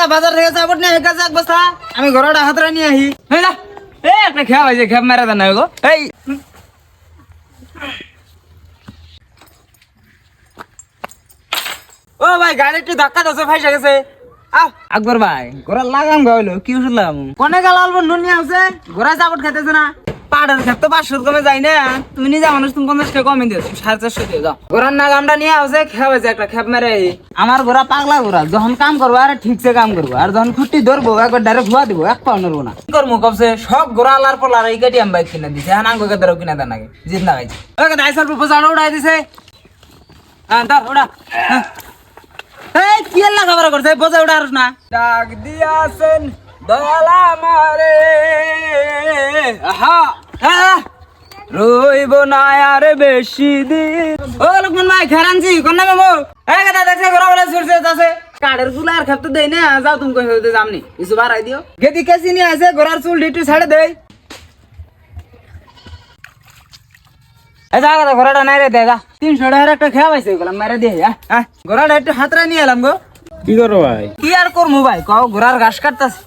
দাদা বাজার থেকে চাপট নিয়ে এক এক বস্তা আমি ঘোড়াটা হাতরা নিয়ে আহি একটা খেয়া হয়েছে খেপ মেরে দেন গো এই ও ভাই গাড়ি একটু ধাক্কা দিচ্ছে ফাইসা গেছে আকবর ভাই ঘোড়া লাগাম গাইলো কি ওষুধ লাগাম কোনে গেল অল্প নুন নিয়ে আসছে ঘোড়া চাপট খাইতেছে না পাড়ের খেত তো 500 কমে যাই না তুমি নিজে মানুষ তুমি 50 টাকা কমে দিও 450 দিয়ে যাও ঘোড়ার নাগামটা নিয়ে আসছে খেয়া হয়েছে একটা খেপ মেরে আমার ঘোড়া পাগলা ঘোড়া যখন কাম করবো আরে ঠিকছে কাম করবো আর যখন খুঁটি ধরবো একবার ডাইরেক্ট ভুয়া দিব এক পাও নড়বো না কি করবো কবছে সব ঘোড়া আলার পলার এই কেটিএম বাইক কিনে দিছে হ্যাঁ আঙ্গো কেদারও কিনে দেন আগে জিত না গাইছে ওকে দাইসার প্রপোজাল উড়াই দিছে হ্যাঁ ধর ওড়া এই কি আল্লাহ খবর করছে বোঝা উড়ারস না ডাক দিয়াছেন দয়ালা মারে আহা রইব না আর বেশি দিন ও লক্ষ্মণ ভাই খেরানছি কোন নামে মো এই কথা দেখছে ঘোড়া বলে ছুটছে আছে কাঠের গুলা আর খেতে দেই না যাও তুমি কই হইতে যামনি কিছু বাড়াই দিও গেদি কেসি নিয়ে আছে ঘোড়ার চুল ডিটু ছাড়ে দেই এই যা কথা ঘোড়াটা নাই রে দেখা 300 টাকার একটা খেয়া পাইছে গেলাম মারে দিয়ে ঘোড়াটা একটু হাতরা নিয়ে এলাম গো কি করো ভাই কি আর করমু ভাই কও ঘোড়ার ঘাস কাটতাছি